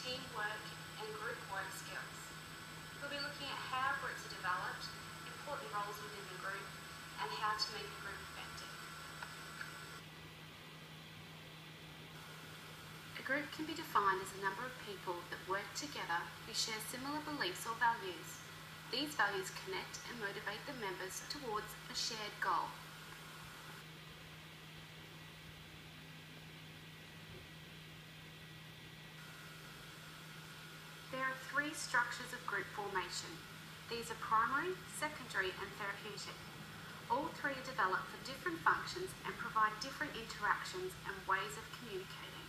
teamwork and group work skills. We'll be looking at how groups are developed, important roles within the group, and how to make the group effective. A group can be defined as a number of people that work together who share similar beliefs or values. These values connect and motivate the members towards a shared goal. There are three structures of group formation. These are primary, secondary, and therapeutic. All three are developed for different functions and provide different interactions and ways of communicating.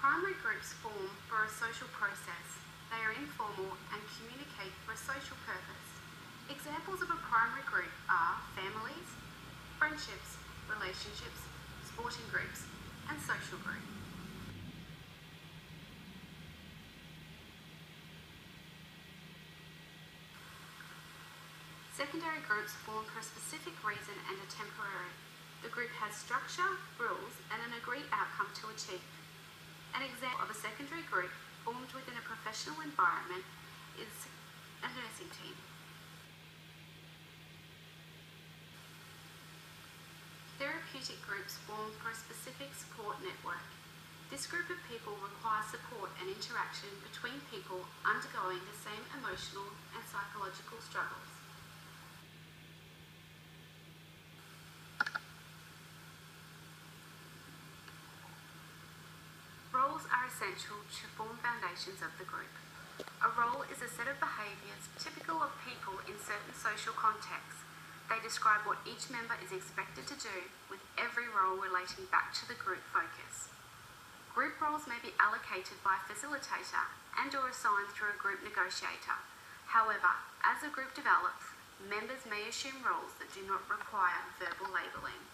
Primary groups form for a social process. They are informal and communicate for a social purpose. Examples of a primary group are families, friendships, relationships, sporting groups, and social group. Secondary groups form for a specific reason and are temporary. The group has structure, rules, and an agreed outcome to achieve. An example of a secondary group formed within a professional environment is a nursing team. Therapeutic groups form for a specific support network. This group of people requires support and interaction between people undergoing the same emotional and psychological struggles. Roles are essential to form foundations of the group. A role is a set of behaviours typical of people in certain social contexts. They describe what each member is expected to do, with every role relating back to the group focus. Group roles may be allocated by a facilitator and/or assigned through a group negotiator. However, as a group develops, members may assume roles that do not require verbal labelling.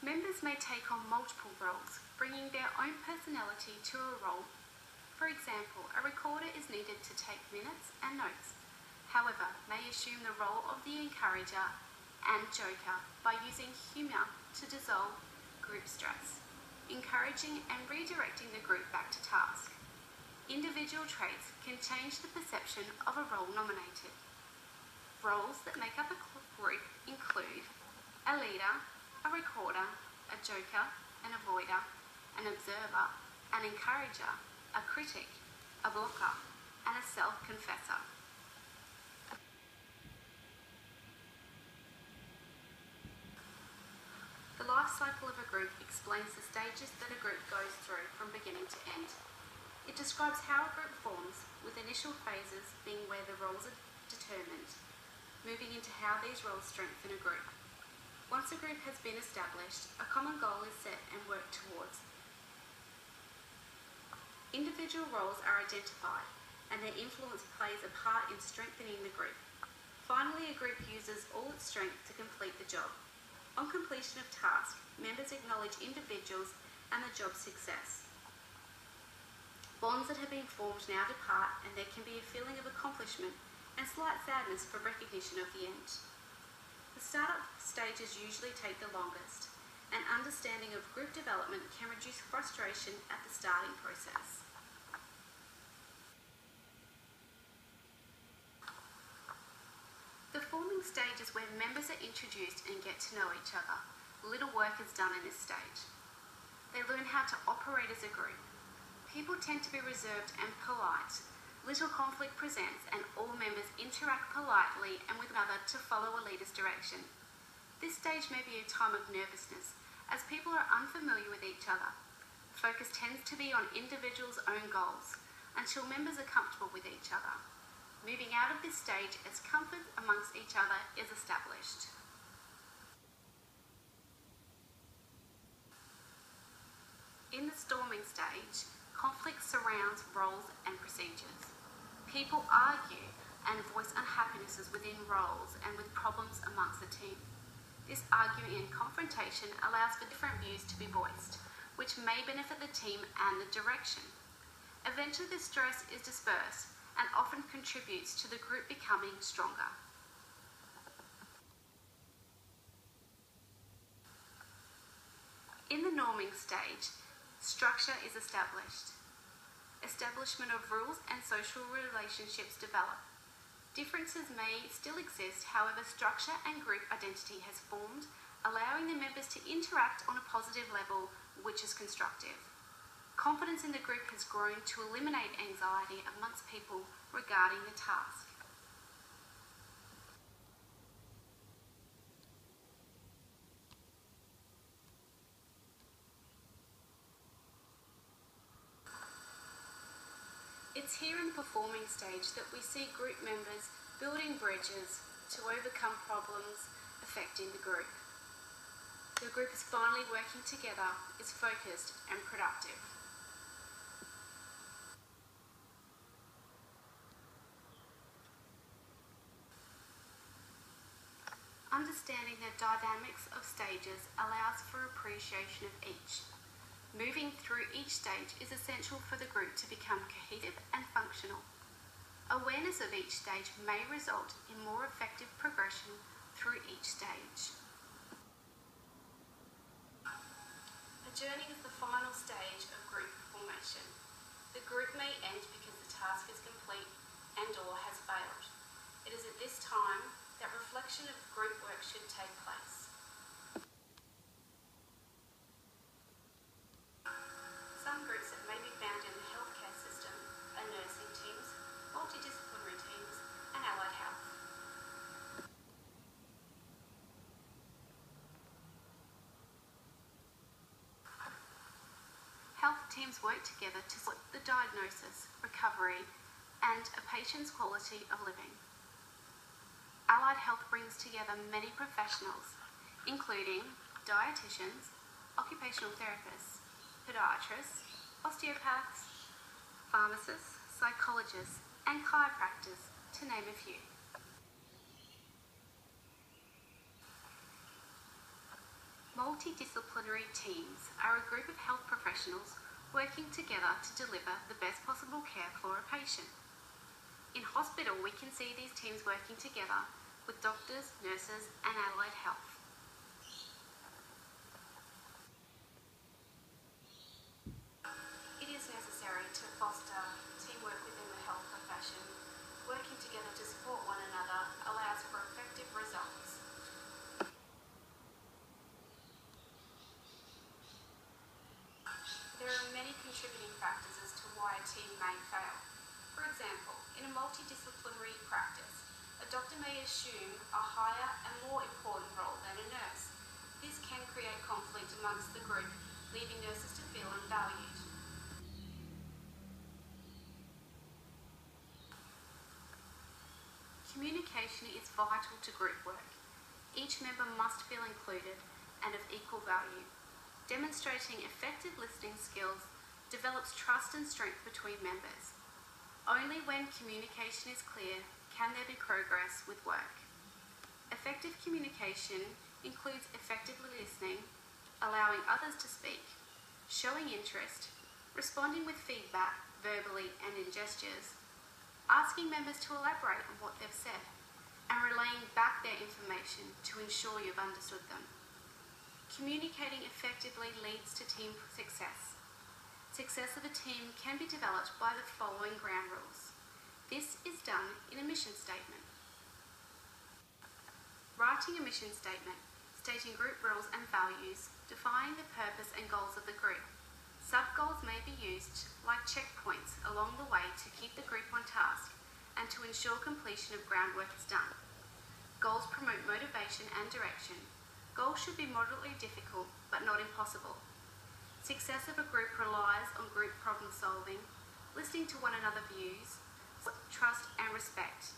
Members may take on multiple roles, bringing their own personality to a role. For example, a recorder is needed to take minutes and notes, however, may assume the role of the encourager and joker by using humour to dissolve group stress, encouraging and redirecting the group back to task. Individual traits can change the perception of a role nominated. Roles that make up a group include a leader, a recorder, a joker, an avoider, an observer, an encourager, a critic, a blocker, and a self-confessor. The life cycle of a group explains the stages that a group goes through from beginning to end. It describes how a group forms, with initial phases being where the roles are determined, moving into how these roles strengthen a group. Once a group has been established, a common goal is set and worked towards. Individual roles are identified, and their influence plays a part in strengthening the group. Finally, a group uses all its strength to complete the job. On completion of tasks, members acknowledge individuals and the job's success. Bonds that have been formed now depart, and there can be a feeling of accomplishment and slight sadness for recognition of the end. The startup stages usually take the longest, and understanding of group development can reduce frustration at the starting process. The forming stage is where members are introduced and get to know each other. Little work is done in this stage. They learn how to operate as a group. People tend to be reserved and polite. Little conflict presents, and all members interact politely and with another to follow a leader's direction. This stage may be a time of nervousness, as people are unfamiliar with each other. Focus tends to be on individuals' own goals, until members are comfortable with each other. Moving out of this stage as comfort amongst each other is established. In the storming stage, conflict surrounds roles and procedures. People argue and voice unhappinesses within roles and with problems amongst the team. This arguing and confrontation allows for different views to be voiced, which may benefit the team and the direction. Eventually the stress is dispersed and often contributes to the group becoming stronger. In the norming stage, structure is established. Establishment of rules and social relationships develop. Differences may still exist, however, structure and group identity has formed, allowing the members to interact on a positive level, which is constructive. Confidence in the group has grown to eliminate anxiety amongst people regarding the task. It's here in the performing stage that we see group members building bridges to overcome problems affecting the group. The group is finally working together, is focused and productive. Understanding the dynamics of stages allows for appreciation of each. Moving through each stage is essential for the group to become cohesive and functional. Awareness of each stage may result in more effective progression through each stage. Adjourning is the final stage of group formation. The group may end because the task is complete and/or has failed. It is at this time that reflection of group work should take place. Some groups that may be found in the healthcare system are nursing teams, multidisciplinary teams, and allied health. Health teams work together to support the diagnosis, recovery, and a patient's quality of living. Allied health brings together many professionals, including dietitians, occupational therapists, podiatrists, osteopaths, pharmacists, psychologists, and chiropractors, to name a few. Multidisciplinary teams are a group of health professionals working together to deliver the best possible care for a patient. In hospital, we can see these teams working together with doctors, nurses, and allied health. It is necessary to foster teamwork within the health profession. Working together to support one another allows for effective results. There are many contributing factors as to why a team may fail. For example, in a multidisciplinary practice, a doctor may assume a higher and more important role than a nurse. This can create conflict amongst the group, leaving nurses to feel unvalued. Communication is vital to group work. Each member must feel included and of equal value. Demonstrating effective listening skills develops trust and strength between members. Only when communication is clear can there be progress with work. Effective communication includes effectively listening, allowing others to speak, showing interest, responding with feedback verbally and in gestures, asking members to elaborate on what they've said, and relaying back their information to ensure you've understood them. Communicating effectively leads to team success. Success of a team can be developed by the following ground rules. This is done in a mission statement. Writing a mission statement, stating group rules and values, defining the purpose and goals of the group. Sub-goals may be used like checkpoints along the way to keep the group on task and to ensure completion of groundwork is done. Goals promote motivation and direction. Goals should be moderately difficult but not impossible. Success of a group relies on group problem solving, listening to one another's views, trust and respect,